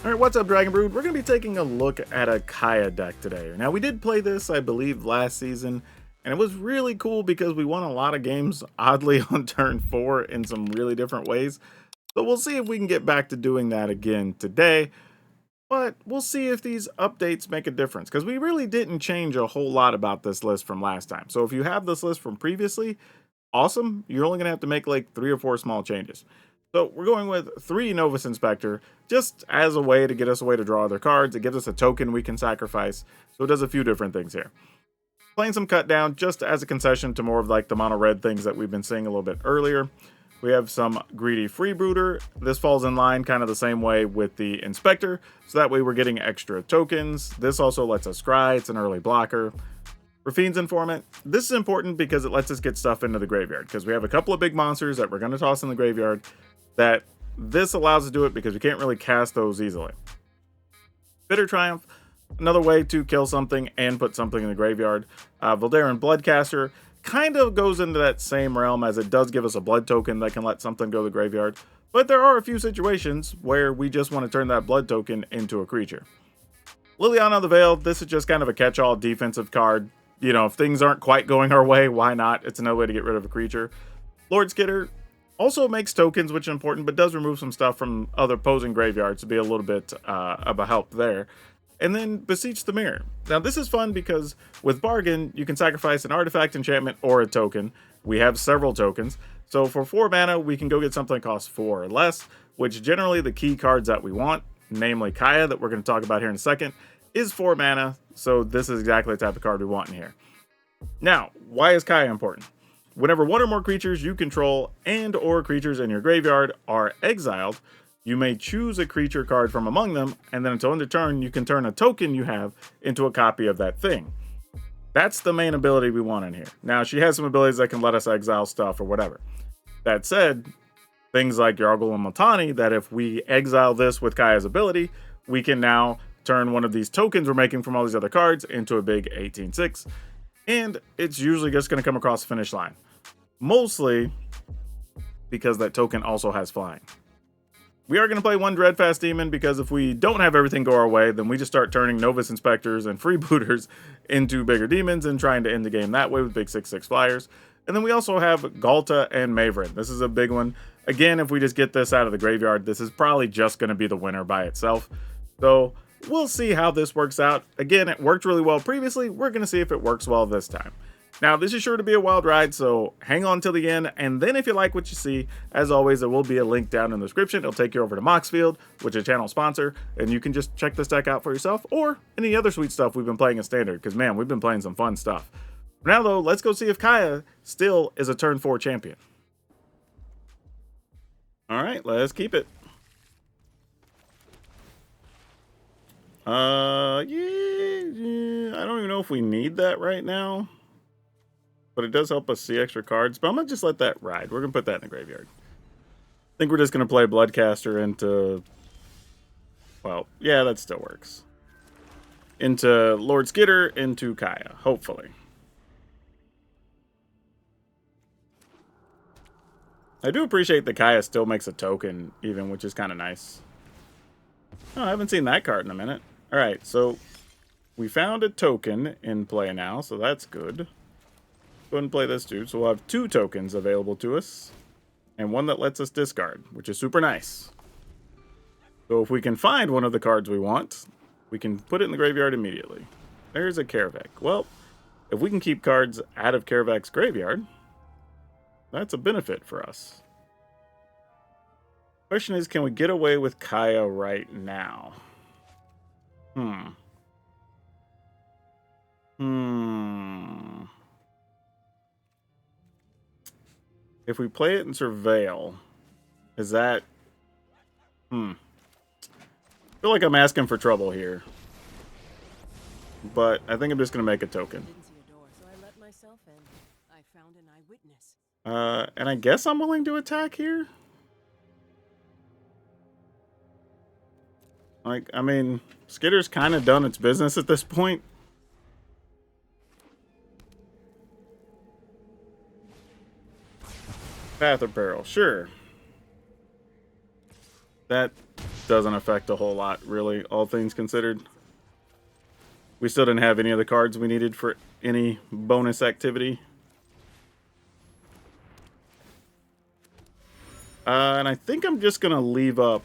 Alright, what's up, Dragon Brood? We're going to be taking a look at a Kaya deck today. Now, we did play this, I believe, last season, and it was really cool because we won a lot of games, oddly, on turn 4 in some really different ways. So we'll see if we can get back to doing that again today, but we'll see if these updates make a difference, because we really didn't change a whole lot about this list from last time. So if you have this list from previously, awesome. You're only going to have to make like 3 or 4 small changes. So we're going with 3 Novus Inspector, just as a way to get us a way to draw other cards. It gives us a token we can sacrifice, so it does a few different things here. Playing some cut down just as a concession to more of like the mono red things that we've been seeing a little bit earlier. We have some Greedy Freebooter. This falls in line kind of the same way with the Inspector, so that way we're getting extra tokens. This also lets us scry, it's an early blocker. Rafine's Informant. This is important because it lets us get stuff into the graveyard, because we have a couple of big monsters that we're going to toss in the graveyard that this allows us to do it because we can't really cast those easily. Bitter Triumph, another way to kill something and put something in the graveyard. Voldaren Bloodcaster kind of goes into that same realm, as it does give us a blood token that can let something go to the graveyard, but there are a few situations where we just want to turn that blood token into a creature. Liliana the Veiled, this is just kind of a catch-all defensive card. You know, if things aren't quite going our way, why not? It's another way to get rid of a creature. Lord Skitter also makes tokens, which is important, but does remove some stuff from other opposing graveyards to be a little bit of a help there. And then Beseech the Mirror. Now, this is fun because with Bargain, you can sacrifice an artifact, enchantment, or a token. We have several tokens. So for 4 mana, we can go get something that costs 4 or less, which generally the key cards that we want, namely Kaya, that we're going to talk about here in a second, is 4 mana. So this is exactly the type of card we want in here. Now, why is Kaya important? Whenever 1 or more creatures you control and or creatures in your graveyard are exiled, you may choose a creature card from among them, and then until end of turn, you can turn a token you have into a copy of that thing. That's the main ability we want in here. Now, she has some abilities that can let us exile stuff or whatever. That said, things like Yargle and Matani, that if we exile this with Kaya's ability, we can now turn one of these tokens we're making from all these other cards into a big 18/6, and it's usually just going to come across the finish line. Mostly because that token also has flying. We are going to play 1 Dreadfast Demon, because if we don't have everything go our way, then we just start turning Novus Inspectors and Freebooters into bigger demons and trying to end the game that way with big 6/6 flyers. And then we also have Galta and Maverin. This is a big one. Again, if we just get this out of the graveyard, this is probably just going to be the winner by itself. So we'll see how this works out. Again, it worked really well previously. We're going to see if it works well this time. Now, this is sure to be a wild ride, so hang on till the end, and then if you like what you see, as always, there will be a link down in the description. It'll take you over to Moxfield, which is a channel sponsor, and you can just check this deck out for yourself, or any other sweet stuff we've been playing in Standard, because, man, we've been playing some fun stuff. Now, though, let's go see if Kaya still is a turn 4 champion. Alright, let's keep it. Yeah, I don't even know if we need that right now. But it does help us see extra cards. But I'm going to just let that ride. We're going to put that in the graveyard. I think we're just going to play Bloodcaster into... Well, yeah, that still works. Into Lord Skitter, into Kaya, hopefully. I do appreciate that Kaya still makes a token, even, which is kind of nice. Oh, I haven't seen that card in a minute. Alright, so we found a token in play now, so that's good. Go ahead and play this dude. So we'll have 2 tokens available to us, and 1 that lets us discard, which is super nice. So if we can find one of the cards we want, we can put it in the graveyard immediately. There's a Karavak. Well, if we can keep cards out of Karavak's graveyard, that's a benefit for us. Question is, can we get away with Kaya right now? If we play it in Surveil, is that... I feel like I'm asking for trouble here. But I think I'm just going to make a token. And I guess I'm willing to attack here? Like, I mean, Skitter's kind of done its business at this point. Path of Peril, sure. That doesn't affect a whole lot, really, all things considered. We still didn't have any of the cards we needed for any bonus activity. And I think I'm just going to leave up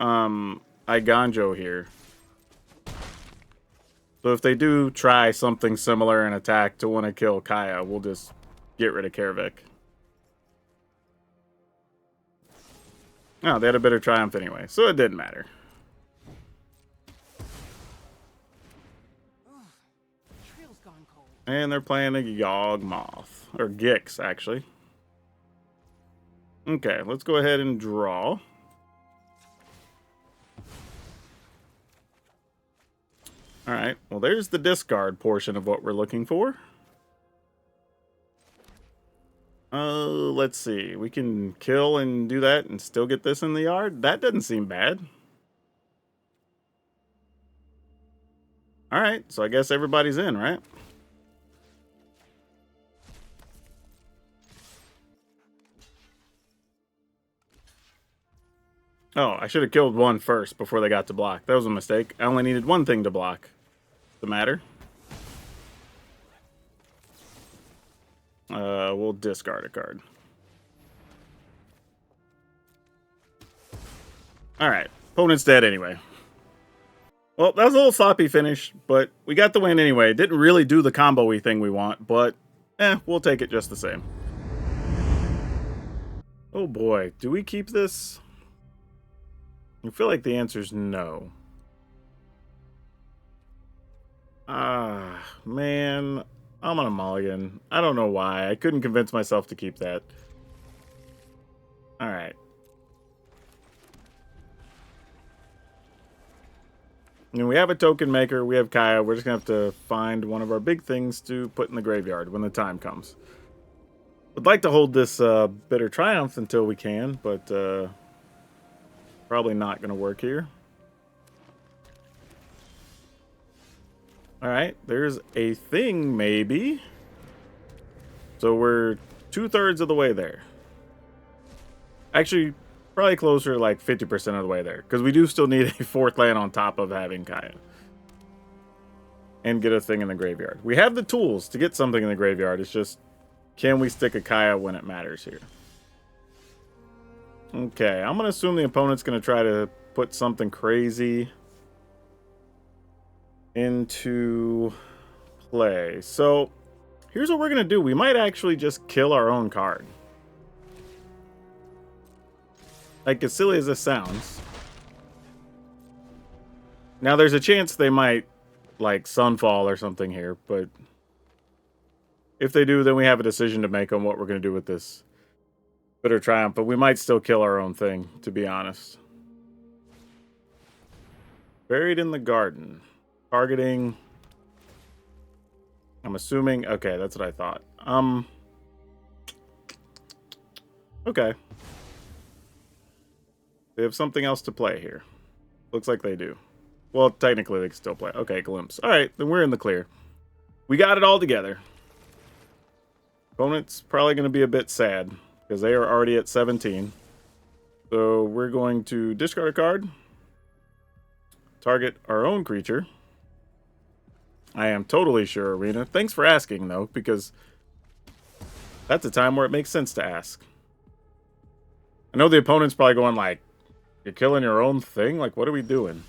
Iganjo here. So if they do try something similar and attack to want to kill Kaya, we'll just get rid of Karavik. Oh, they had a better triumph anyway, so it didn't matter. And they're playing a Yawgmoth. Or Gix, actually. Okay, let's go ahead and draw. Alright, well there's the discard portion of what we're looking for. Let's see. We can kill and do that and still get this in the yard? That doesn't seem bad. Alright, so I guess everybody's in, right? Oh, I should have killed one first before they got to block. That was a mistake. I only needed one thing to block. The matter. We'll discard a card. Alright. Opponent's dead anyway. Well, that was a little sloppy finish, but we got the win anyway. Didn't really do the combo-y thing we want, but we'll take it just the same. Oh boy, do we keep this? I feel like the answer's no. Man, I'm on a mulligan. I don't know why. I couldn't convince myself to keep that. Alright. And we have a token maker. We have Kaya. We're just going to have to find one of our big things to put in the graveyard when the time comes. Would like to hold this Bitter Triumph until we can, but probably not going to work here. Alright, there's a thing, maybe. So we're 2/3 of the way there. Actually, probably closer, like 50% of the way there. Because we do still need a 4th land on top of having Kaya. And get a thing in the graveyard. We have the tools to get something in the graveyard. It's just, can we stick a Kaya when it matters here? Okay, I'm going to assume the opponent's going to try to put something crazy into play. So, here's what we're going to do. We might actually just kill our own card. Like, as silly as this sounds. Now, there's a chance they might, like, Sunfall or something here, but if they do, then we have a decision to make on what we're going to do with this Bitter Triumph, but we might still kill our own thing, to be honest. Buried in the Garden. Targeting... I'm assuming... Okay, that's what I thought. Okay. They have something else to play here. Looks like they do. Well, technically they can still play. Okay, Glimpse. Alright, then we're in the clear. We got it all together. Opponent's probably going to be a bit sad, because they are already at 17. So we're going to discard a card. Target our own creature. I am totally sure, Arena. Thanks for asking, though, because that's a time where it makes sense to ask. I know the opponent's probably going like, you're killing your own thing? Like, what are we doing?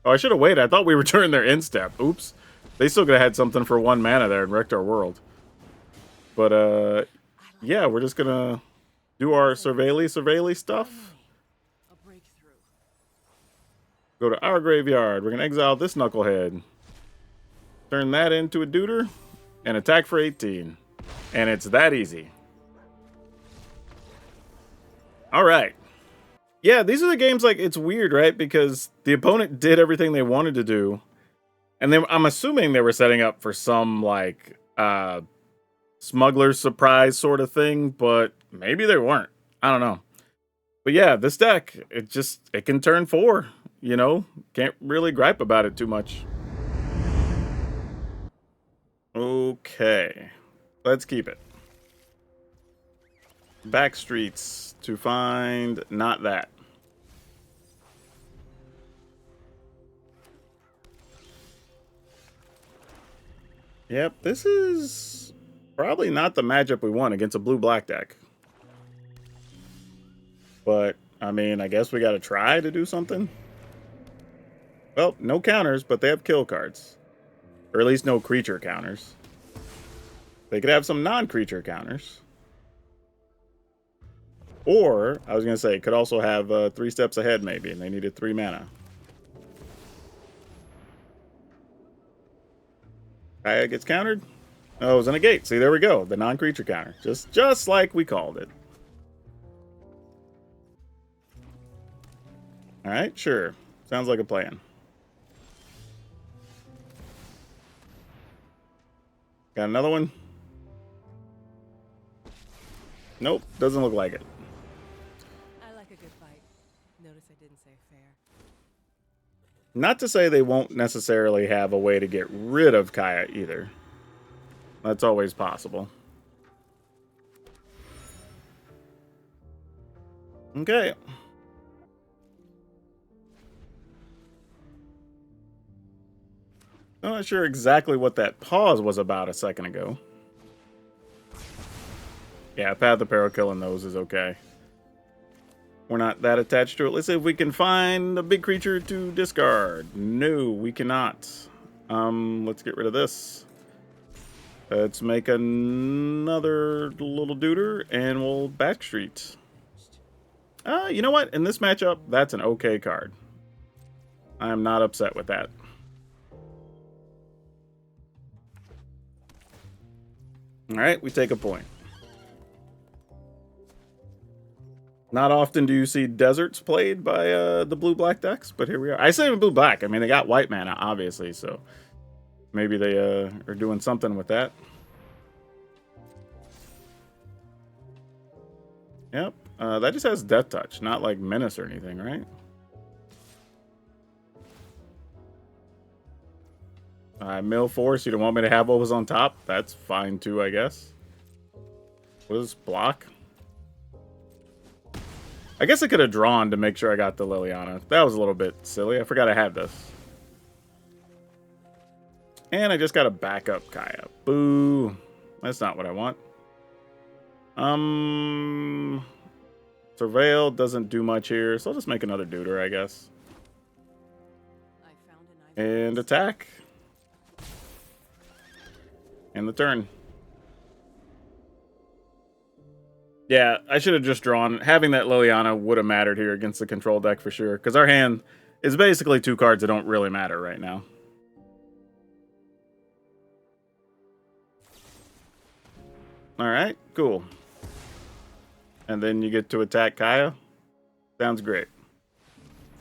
Oh, I should have waited. I thought we returned their instep. Oops. They still could have had something for 1 mana there and wrecked our world. But, yeah, we're just going to do our surveilly stuff. Go to our graveyard. We're going to exile this knucklehead. Turn that into a duder. And attack for 18. And it's that easy. Alright. Yeah, these are the games, like, it's weird, right? Because the opponent did everything they wanted to do. And then I'm assuming they were setting up for some, like, smuggler's surprise sort of thing. But maybe they weren't. I don't know. But yeah, this deck, it can turn 4. You know? Can't really gripe about it too much. Okay. Let's keep it. Back streets to find not that. Yep, this is probably not the matchup we want against a blue-black deck. But, I mean, I guess we got to try to do something. Well, no counters, but they have kill cards. Or at least no creature counters. They could have some non-creature counters. Or, I was going to say, could also have 3 steps ahead maybe, and they needed 3 mana. Kaya gets countered. Oh, it was a negate. See, there we go. The non-creature counter. Just like we called it. Alright, sure. Sounds like a plan. Got another one? Nope, doesn't look like it. I like a good fight. Notice I didn't say fair. Not to say they won't necessarily have a way to get rid of Kaya either. That's always possible. Okay. I'm not sure exactly what that pause was about a second ago. Yeah, Path of Peril killing those is okay. We're not that attached to it. Let's see if we can find a big creature to discard. No, we cannot. Let's get rid of this. Let's make another little duder, and we'll backstreet. You know what? In this matchup, that's an okay card. I'm not upset with that. Alright, we take a point. Not often do you see deserts played by the blue-black decks, but here we are. I say blue-black. I mean, they got white mana, obviously, so maybe they are doing something with that. Yep, that just has Death Touch, not like Menace or anything, right? Mill Force, you don't want me to have what was on top? That's fine too, I guess. What is block? I guess I could have drawn to make sure I got the Liliana. That was a little bit silly. I forgot I had this. And I just got a backup Kaya. Boo. That's not what I want. Surveil doesn't do much here, so I'll just make another Duder, I guess. And attack. And the turn. Yeah, I should have just drawn. Having that Liliana would have mattered here against the control deck for sure, because our hand is basically 2 cards that don't really matter right now. Alright, cool. And then you get to attack Kaya. Sounds great.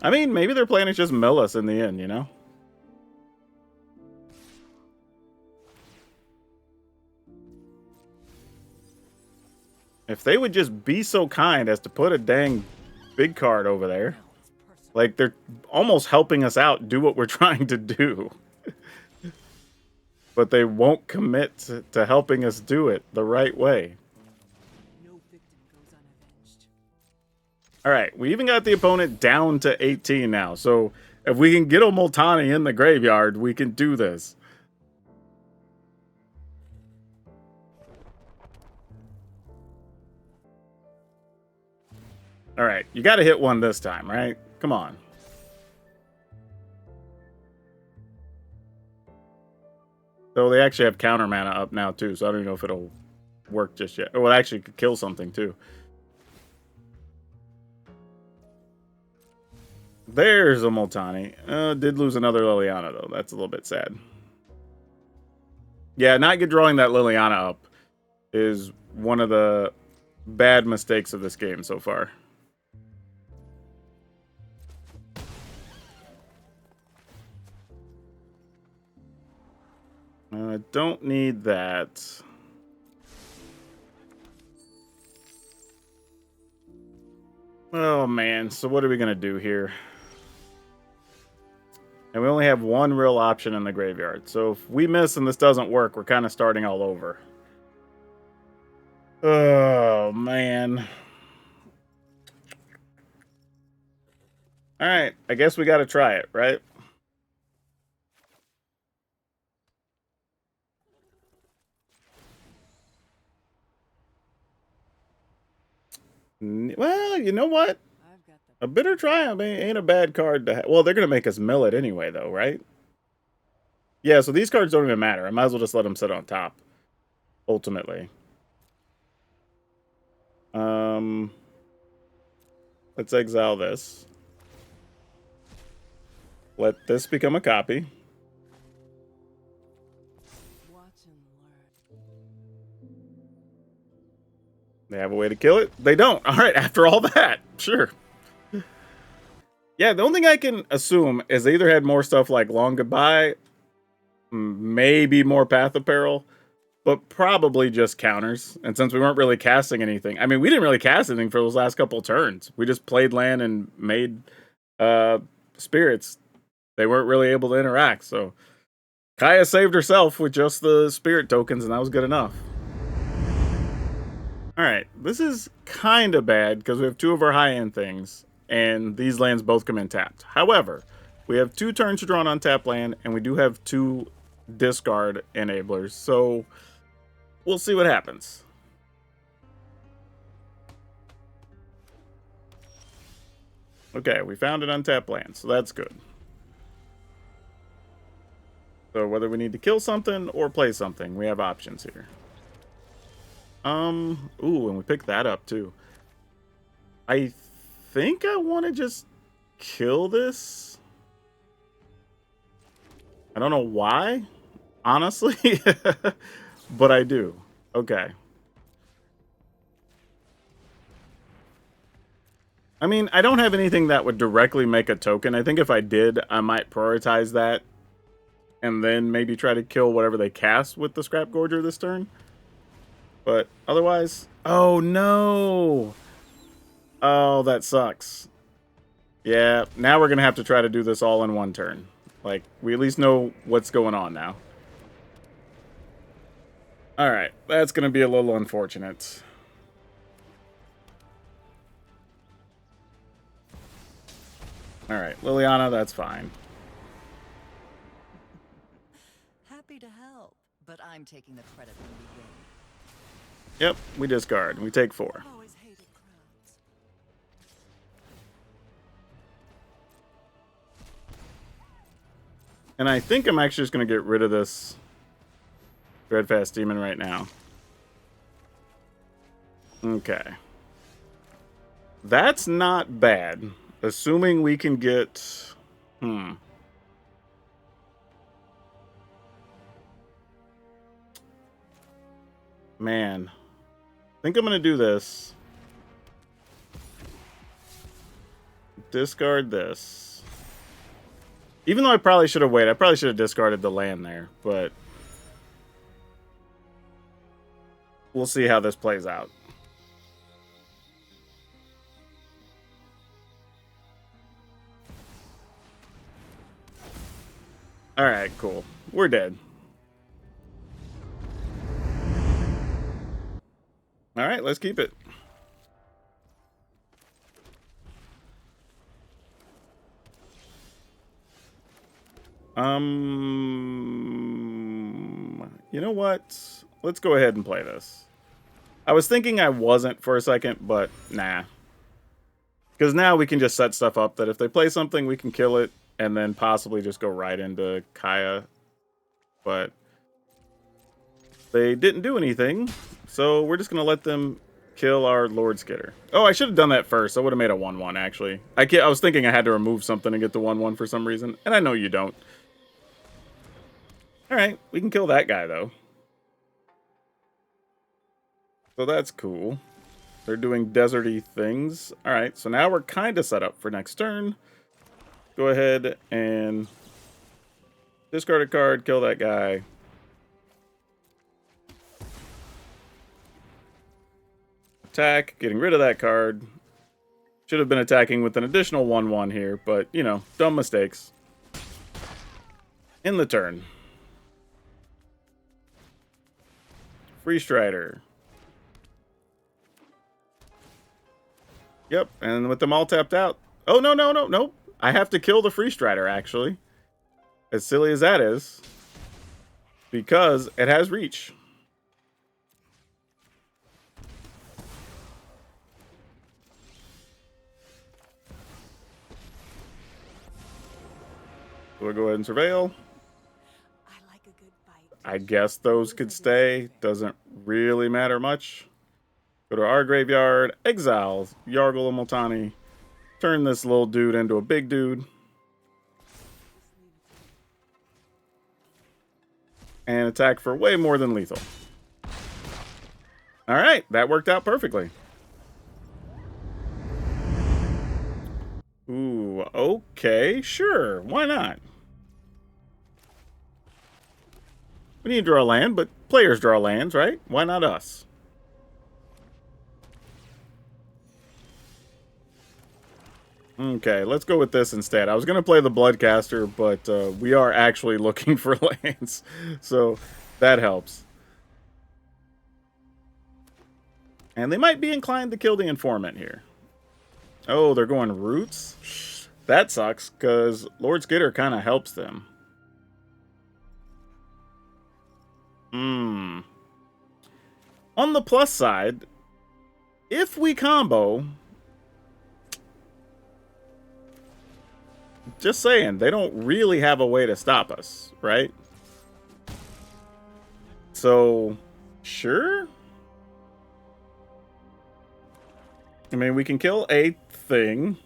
I mean, maybe their plan is just mill us in the end, you know? If they would just be so kind as to put a dang big card over there. Like, they're almost helping us out do what we're trying to do. But they won't commit to helping us do it the right way. Alright, we even got the opponent down to 18 now. So, if we can get a Multani in the graveyard, we can do this. Alright, you gotta hit one this time, right? Come on. So they actually have counter mana up now too, so I don't even know if it'll work just yet. Oh, it actually could kill something too. There's a Multani. Did lose another Liliana though. That's a little bit sad. Yeah, not get drawing that Liliana up is one of the bad mistakes of this game so far. I don't need that. Oh man, so what are we gonna do here? And we only have one real option in the graveyard. So if we miss and this doesn't work, we're kind of starting all over. Oh man. Alright, I guess we gotta try it, right? Well, you know what? I've got the A Bitter Triumph ain't a bad card to have. Well, they're going to make us mill it anyway, though, right? Yeah, so these cards don't even matter. I might as well just let them sit on top, ultimately. Let's exile this. Let this become a copy. watch and learn. They have a way to kill it? They don't. All right, after all that, sure. Yeah, the only thing I can assume is they either had more stuff like Long Goodbye, maybe more Path of Peril, but probably just counters. And since we weren't really casting anything, I mean, we didn't really cast anything for those last couple turns. We just played land and made spirits. They weren't really able to interact, so Kaya saved herself with just the spirit tokens, and that was good enough. Alright, this is kind of bad because we have two of our high-end things, and these lands both come in tapped. However, we have 2 turns to draw an untapped land, and we do have 2 discard enablers, so we'll see what happens. Okay, we found an untapped land, so that's good. So whether we need to kill something or play something, we have options here. Ooh, and we picked that up too. I think I want to just kill this. I don't know why, honestly, but I do. Okay. I mean, I don't have anything that would directly make a token. I think if I did, I might prioritize that and then maybe try to kill whatever they cast with the Scrap Gorger this turn. But otherwise, oh no! Oh, that sucks. Yeah, now we're gonna have to try to do this all in one turn. Like, we at least know what's going on now. Alright, that's gonna be a little unfortunate. Alright, Liliana, that's fine. Happy to help, but I'm taking the credit when we win. Yep, we discard. We take 4. I've always hated crowds. And I think I'm actually just going to get rid of this Dreadfast Demon right now. Okay. That's not bad. Assuming we can get... Man. I think I'm going to do this. Discard this. Even though I probably should have waited. I probably should have discarded the land there, but we'll see how this plays out. Alright, cool. We're dead. Alright, let's keep it. You know what? Let's go ahead and play this. I was thinking I wasn't for a second, but nah. Because now we can just set stuff up that if they play something, we can kill it and then possibly just go right into Kaya. But they didn't do anything, so we're just going to let them kill our Lord Skitter. Oh, I should have done that first. I would have made a 1-1, actually. I was thinking I had to remove something to get the 1-1 for some reason, and I know you don't. Alright, we can kill that guy, though. So that's cool. They're doing deserty things. Alright, so now we're kind of set up for next turn. Go ahead and discard a card, kill that guy. Attack, getting rid of that card. Should have been attacking with an additional 1-1 here, but, you know, dumb mistakes. In the turn. Free Strider. Yep, and with them all tapped out. Oh, no. I have to kill the Free Strider, actually. As silly as that is. Because it has reach. We'll go ahead and surveil. I like a good fight. I guess those could stay. Doesn't really matter much. Go to our graveyard, exile Yargle and Multani. Turn this little dude into a big dude. And attack for way more than lethal. Alright, that worked out perfectly. Ooh, okay, sure, why not? We need to draw land, but players draw lands, right? Why not us? Okay, let's go with this instead. I was going to play the Bloodcaster, but we are actually looking for lands, so that helps. And they might be inclined to kill the Informant here. Oh, they're going Roots? That sucks, because Lord Skitter kind of helps them. On the plus side, if we combo... Just saying, they don't really have a way to stop us, right? So, sure. I mean, we can kill a thing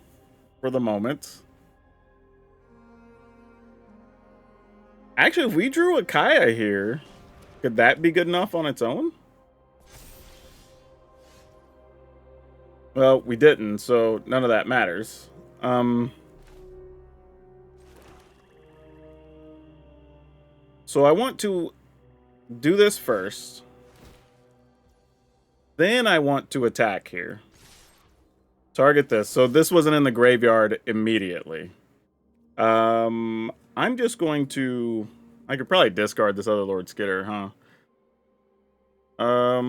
for the moment. Actually, if we drew a Kaya here, could that be good enough on its own? Well, we didn't, so none of that matters. So I want to do this first. Then I want to attack here. Target this. So this wasn't in the graveyard immediately. I'm just going to... I could probably discard this other Lord Skitter, huh? I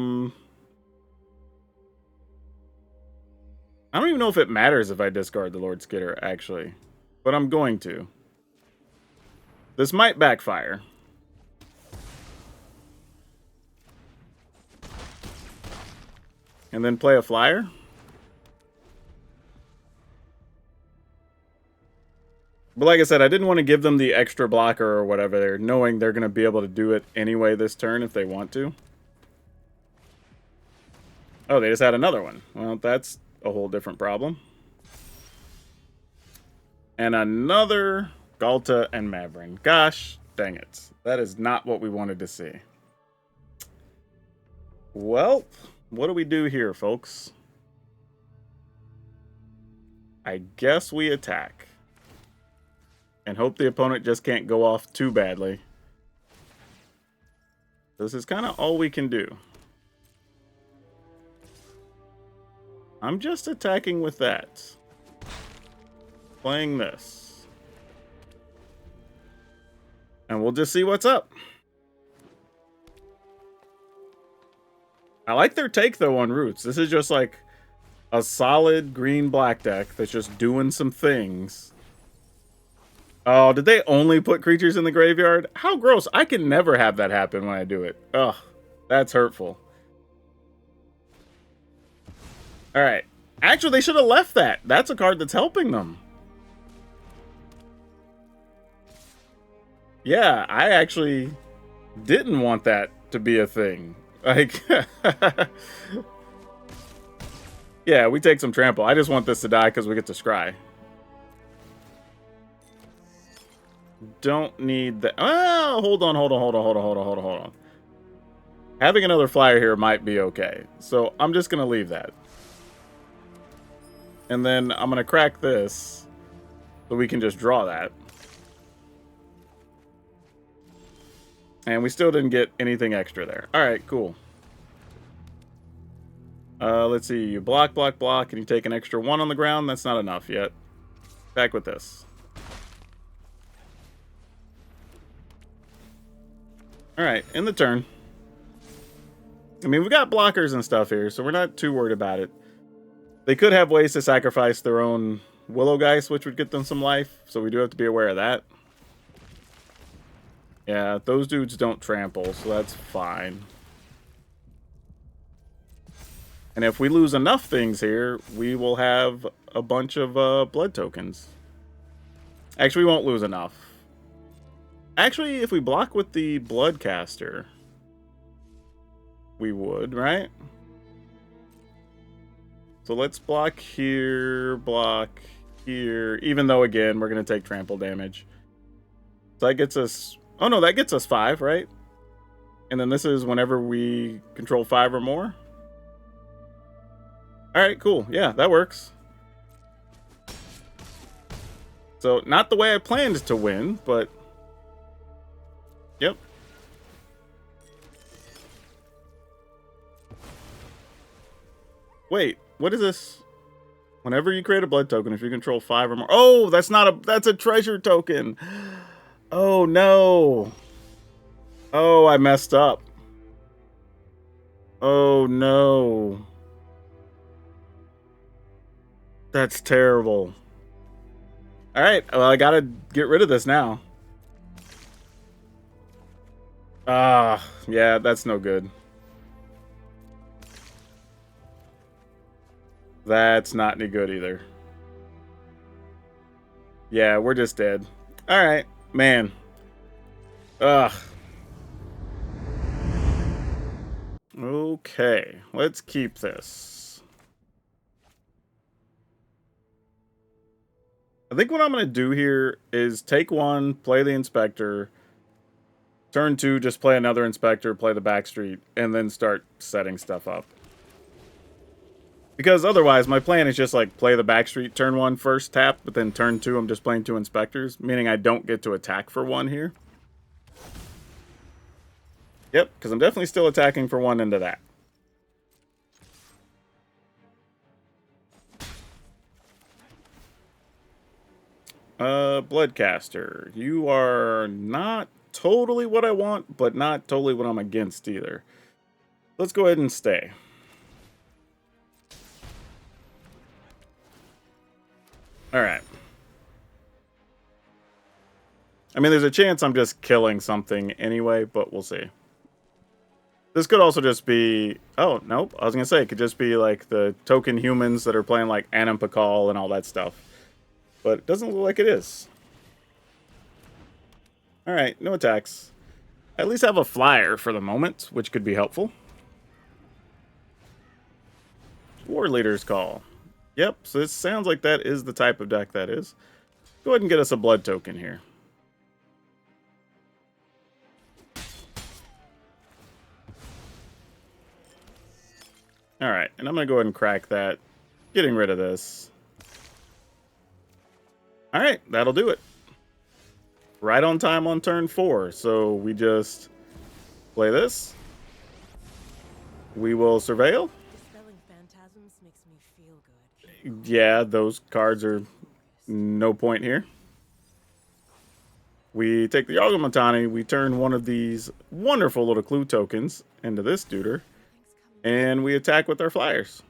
don't even know if it matters if I discard the Lord Skitter, actually. But I'm going to. This might backfire. And then play a flyer. But like I said, I didn't want to give them the extra blocker or whatever there, knowing they're going to be able to do it anyway this turn if they want to. Oh, they just had another one. Well, that's a whole different problem. And another Galta and Mavrin. Gosh, dang it. That is not what we wanted to see. Well... What do we do here, folks? I guess we attack. And hope the opponent just can't go off too badly. This is kind of all we can do. I'm just attacking with that. Playing this. And we'll just see what's up. I like their take, though, on Roots. This is just like a solid green-black deck that's just doing some things. Oh, did they only put creatures in the graveyard? How gross. I can never have that happen when I do it. Ugh, that's hurtful. Alright. Actually, they should have left that. That's a card that's helping them. Yeah, I actually didn't want that to be a thing. Like, yeah, we take some trample. I just want this to die because we get to scry. Don't need that. Oh, hold on. Having another flyer here might be okay. So I'm just going to leave that. And then I'm going to crack this so we can just draw that. And we still didn't get anything extra there. Alright, cool. Let's see. You block, and you take an extra 1 on the ground. That's not enough yet. Back with this. Alright, in the turn. I mean, we got blockers and stuff here, so we're not too worried about it. They could have ways to sacrifice their own Willow Geist, which would get them some life, so we do have to be aware of that. Yeah, those dudes don't trample, so that's fine. And if we lose enough things here, we will have a bunch of blood tokens. Actually, we won't lose enough. Actually, if we block with the Bloodcaster, we would, right? So let's block here, even though, again, we're going to take trample damage. So that gets us... Oh, no, that gets us 5, right? And then this is whenever we control 5 or more. All right, cool. Yeah, that works. So, not the way I planned to win, but... Yep. Wait, what is this? Whenever you create a blood token, if you control 5 or more... Oh, that's a treasure token! Oh, no! Oh, I messed up. Oh, no. That's terrible. Alright, well, I gotta get rid of this now. Ah, yeah, that's no good. That's not any good either. Yeah, we're just dead. Alright, man. Ugh. Okay, let's keep this. I think what I'm going to do here is take 1, play the Inspector. Turn 2, just play another Inspector, play the Backstreet, and then start setting stuff up. Because otherwise, my plan is just like play the Backstreet turn 1 first tap, but then turn 2 I'm just playing 2 Inspectors, meaning I don't get to attack for 1 here. Yep, because I'm definitely still attacking for 1 into that. Bloodcaster. You are not totally what I want, but not totally what I'm against either. Let's go ahead and stay. Alright. I mean, there's a chance I'm just killing something anyway, but we'll see. This could also just be... Oh, nope. I was going to say, it could just be like the token humans that are playing like Anam Pakal and all that stuff. But it doesn't look like it is. Alright, no attacks. I at least have a flyer for the moment, which could be helpful. War Leader's Call. Yep, so it sounds like that is the type of deck that is. Go ahead and get us a blood token here. Alright, and I'm going to go ahead and crack that. Getting rid of this. Alright, that'll do it. Right on time on turn 4. So we just play this. We will surveil. Dispelling phantasms makes me feel good. Yeah, those cards are no point here. We take the Yawgmothani, we turn one of these wonderful little clue tokens into this duder, and we attack with our flyers.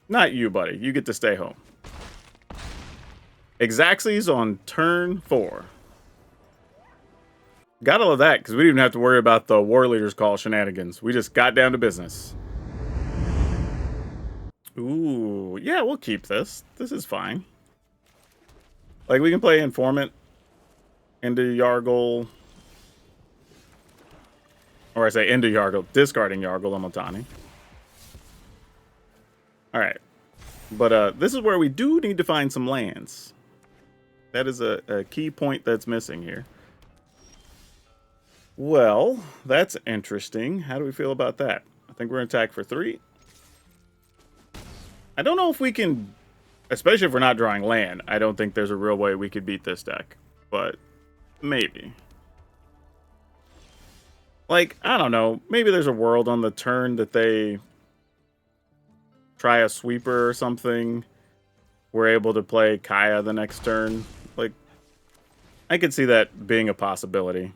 Not you, buddy. You get to stay home. Exacxies on turn 4. Gotta love that, because we didn't even have to worry about the War Leader's Call shenanigans. We just got down to business. Ooh, yeah, we'll keep this. This is fine. Like, we can play Informant into Yargle. Or I say into Yargle, discarding Yargle and Motani. Alright. But this is where we do need to find some lands. That is a key point that's missing here. Well, that's interesting. How do we feel about that? I think we're going to attack for 3. I don't know if we can, especially if we're not drawing land, I don't think there's a real way we could beat this deck. But maybe. Like, I don't know. Maybe there's a world on the turn that they try a sweeper or something. We're able to play Kaya the next turn. Like, I could see that being a possibility.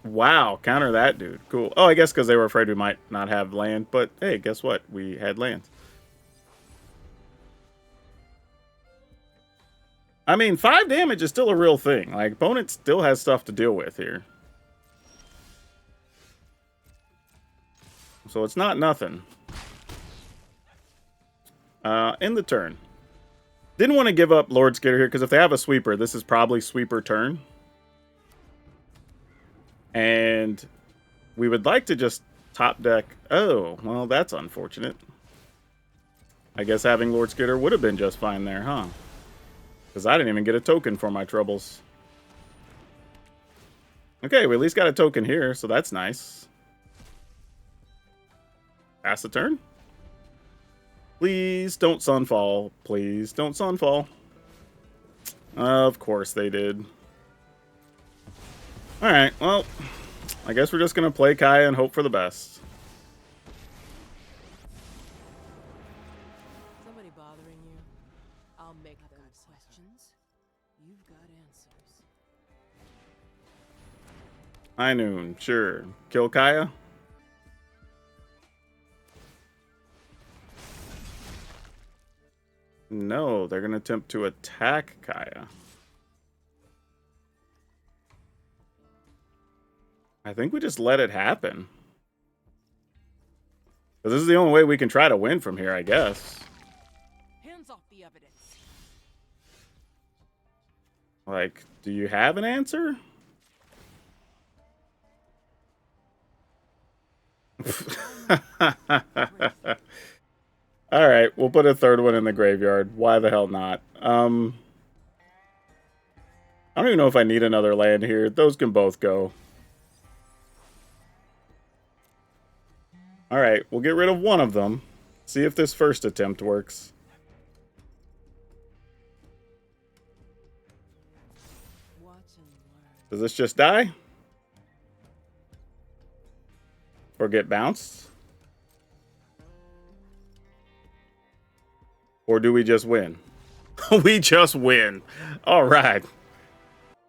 Wow, counter that dude. Cool. Oh, I guess because they were afraid we might not have land. But hey, guess what? We had land. I mean, 5 damage is still a real thing. Like, opponent still has stuff to deal with here. So it's not nothing. End the turn. Didn't want to give up Lord Skitter here, because if they have a sweeper, this is probably sweeper turn. And we would like to just top deck. Oh, well, that's unfortunate. I guess having Lord Skitter would have been just fine there, huh? Because I didn't even get a token for my troubles. Okay, we at least got a token here, so that's nice. Pass the turn. Please don't Sunfall. Please don't Sunfall. Of course they did. Alright, well, I guess we're just going to play Kaya and hope for the best. Somebody bothering you? I'll make them questions. You've got answers. High noon, sure. Kill Kaya? No, they're going to attempt to attack Kaya. I think we just let it happen. Because this is the only way we can try to win from here, I guess. Hands off the evidence. Like, do you have an answer? Alright, we'll put a third one in the graveyard. Why the hell not? I don't even know if I need another land here. Those can both go. Alright, we'll get rid of one of them. See if this first attempt works. Watch and learn. Does this just die? Or get bounced? Or do we just win? We just win. All right.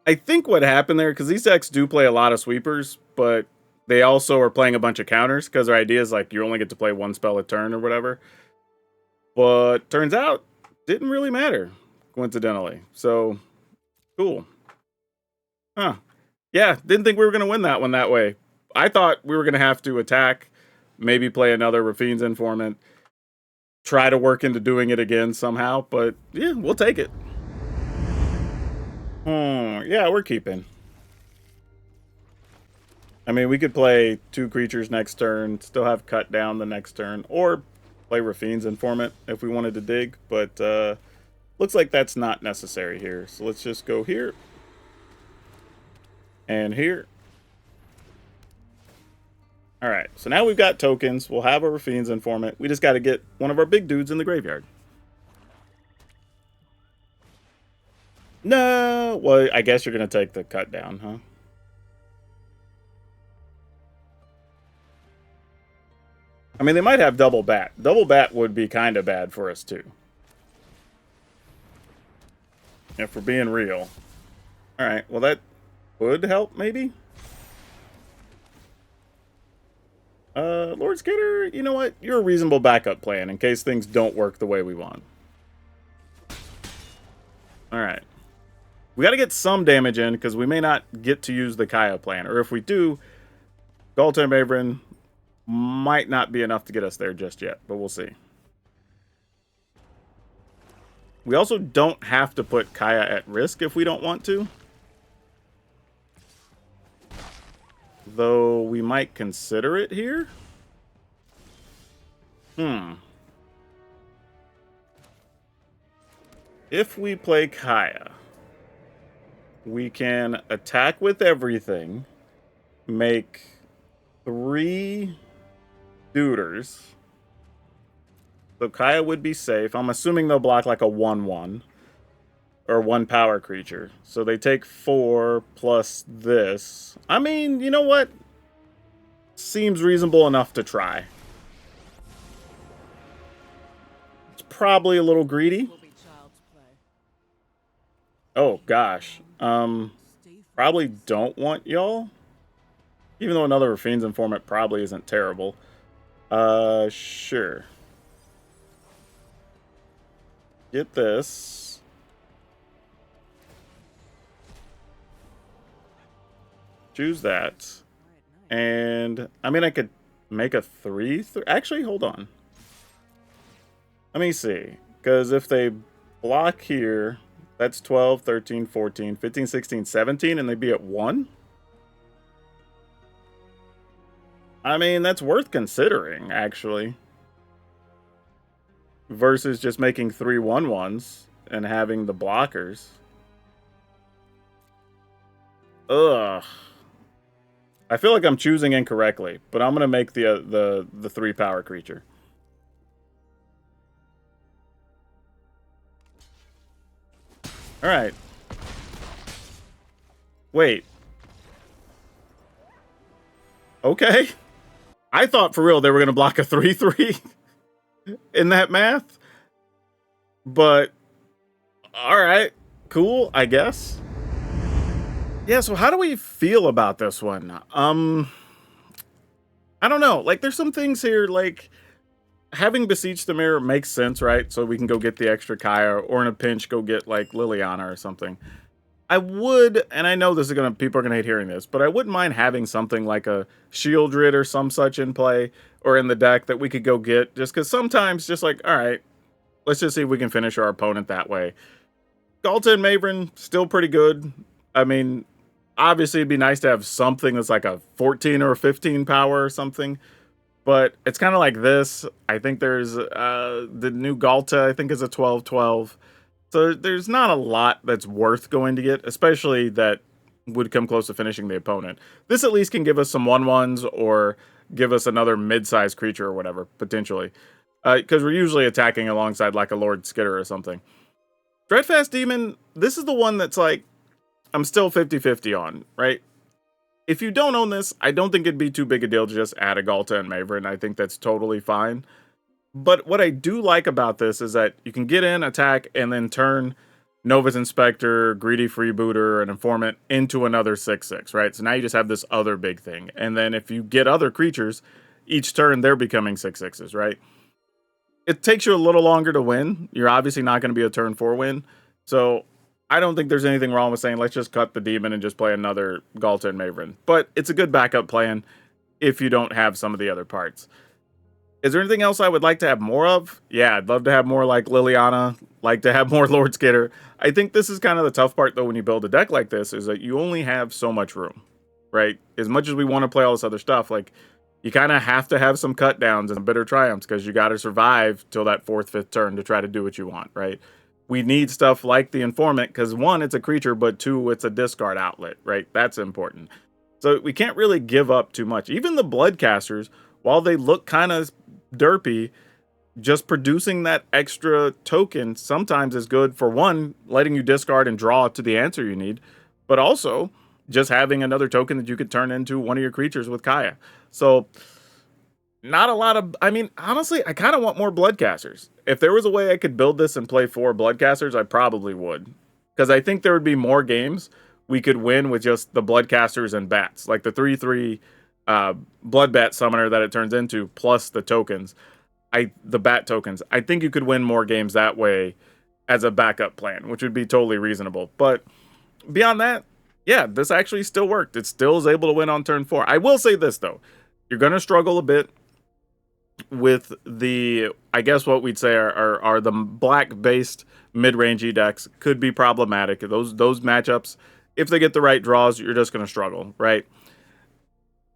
I think what happened there, because these decks do play a lot of sweepers, but they also are playing a bunch of counters, because their idea is like you only get to play one spell a turn or whatever. But turns out, didn't really matter, coincidentally. So, cool. Huh. Yeah, didn't think we were going to win that one that way. I thought we were going to have to attack, maybe play another Rafine's Informant, try to work into doing it again somehow, but yeah, we'll take it. Yeah, we're keeping. I mean, we could play 2 creatures next turn, still have cut down the next turn, or play Rafine's Informant if we wanted to dig, but looks like that's not necessary here. So let's just go here and here. Alright, so now we've got tokens. We'll have a Rafine's Informant. We just got to get one of our big dudes in the graveyard. No! Well, I guess you're going to take the cut down, huh? I mean, they might have double bat. Double bat would be kind of bad for us, too. If we're being real. Alright, well, that would help, maybe? Lord Skitter, you know what? You're a reasonable backup plan in case things don't work the way we want. Alright. We gotta get some damage in, because we may not get to use the Kaya plan. Or if we do, Golgari Midrange might not be enough to get us there just yet, but we'll see. We also don't have to put Kaya at risk if we don't want to. Though we might consider it here. If we play Kaya, we can attack with everything, make 3 Duders. So Kaya would be safe. I'm assuming they'll block like a 1/1 or 1 power creature. So they take 4 plus this. I mean, you know what? Seems reasonable enough to try. It's probably a little greedy. Will be child's play. Oh gosh. Probably don't want y'all. Even though another Rafine's Informant probably isn't terrible. Sure. Get this. Choose that. And, I mean, I could make a 3. Actually, hold on. Let me see. Because if they block here. That's 12, 13, 14, 15, 16, 17, and they'd be at 1? I mean, that's worth considering, actually. Versus just making 3 1-1s and having the blockers. Ugh. I feel like I'm choosing incorrectly, but I'm gonna make the 3 power creature. All right. Wait. Okay. I thought for real they were gonna block a 3/3 in that math, but all right, cool, I guess. Yeah, so how do we feel about this one? I don't know. Like, there's some things here, like having Beseech the Mirror makes sense, right? So we can go get the extra Kaya, or in a pinch, go get like Liliana or something. I would, and I know this is people are gonna hate hearing this, but I wouldn't mind having something like a Shieldred or some such in play or in the deck that we could go get, just because sometimes, just like, all right, let's just see if we can finish our opponent that way. Galta and Maven still pretty good. I mean, obviously it'd be nice to have something that's like a 14 or a 15 power or something, but it's kind of like this. I think there's the new Galta, I think, is a 12/12. So there's not a lot that's worth going to get, especially that would come close to finishing the opponent. This at least can give us some 1/1s or give us another mid-sized creature or whatever, potentially. Because we're usually attacking alongside like a Lord Skitter or something. Dreadfast Demon, this is the one that's like, I'm still 50-50 on, right? If you don't own this, I don't think it'd be too big a deal to just add a Galta and Maven. I think that's totally fine. But what I do like about this is that you can get in, attack, and then turn Nova's Inspector, Greedy Freebooter, and Informant into another 6/6, right? So now you just have this other big thing. And then if you get other creatures, each turn they're becoming 6/6s, right? It takes you a little longer to win. You're obviously not going to be a turn 4 win. So I don't think there's anything wrong with saying, let's just cut the demon and just play another Galta and Maven. But it's a good backup plan if you don't have some of the other parts. Is there anything else I would like to have more of? Yeah, I'd love to have more like Liliana, like to have more Lord Skitter. I think this is kind of the tough part, though, when you build a deck like this, is that you only have so much room, right? As much as we want to play all this other stuff, like, you kind of have to have some cut downs and bitter triumphs because you got to survive till that 4th, 5th turn to try to do what you want, right? We need stuff like the Informant because, 1, it's a creature, but 2, it's a discard outlet, right? That's important. So we can't really give up too much. Even the Bloodcasters, while they look kind of derpy, just producing that extra token sometimes is good for, 1, letting you discard and draw to the answer you need, but also just having another token that you could turn into one of your creatures with Kaya. So not a lot of, I mean, honestly, I kind of want more Bloodcasters. If there was a way I could build this and play 4 Bloodcasters, I probably would, because I think there would be more games we could win with just the Bloodcasters and bats, like the 3/3 blood bat summoner that it turns into, plus the tokens, the bat tokens. I think you could win more games that way as a backup plan, which would be totally reasonable. But beyond that, yeah, this actually still worked. It still is able to win on turn 4. I will say this, though. You're going to struggle a bit with the, I guess what we'd say are the black-based mid-rangey decks could be problematic. Those matchups, if they get the right draws, you're just going to struggle, right?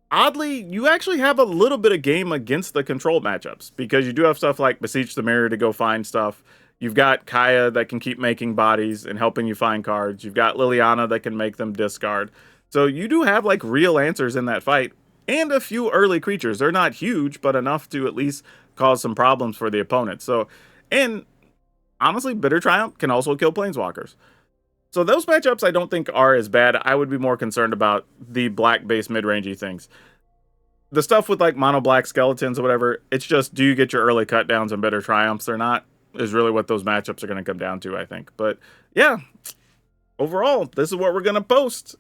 Oddly, you actually have a little bit of game against the control matchups because you do have stuff like Beseech the Mirror to go find stuff. You've got Kaya that can keep making bodies and helping you find cards. You've got Liliana that can make them discard. So you do have like real answers in that fight and a few early creatures. They're not huge, but enough to at least cause some problems for the opponent. So, and honestly, Bitter Triumph can also kill Planeswalkers. So those matchups I don't think are as bad. I would be more concerned about the black-based mid-rangey things. The stuff with like mono-black skeletons or whatever, it's just, do you get your early cut downs and Bitter Triumphs or not, is really what those matchups are going to come down to, I think. But yeah, overall, this is what we're going to post.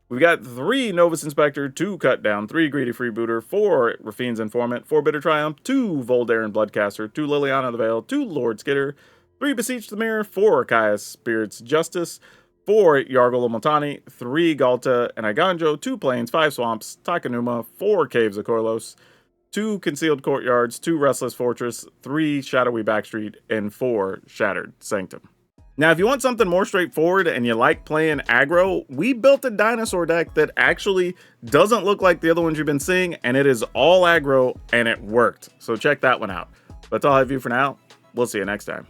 We've got 3 Novus Inspector, 2 Cut Down, 3 Greedy Freebooter, 4 Rafine's Informant, 4 Bitter Triumph, 2 Voldaren Bloodcaster, 2 Liliana the Veil, 2 Lord Skitter, 3 Beseech the Mirror, 4 Kaya's Spirit's Justice, 4 Yargle Multani, 3 Galta and Iganjo, 2 Plains, 5 Swamps, Takanuma, 4 Caves of Korlos, 2 Concealed Courtyards, 2 Restless Fortress, 3 Shadowy Backstreet, and 4 Shattered Sanctum. Now, if you want something more straightforward and you like playing aggro, we built a dinosaur deck that actually doesn't look like the other ones you've been seeing, and it is all aggro, and it worked. So check that one out. That's all I have for you for now. We'll see you next time.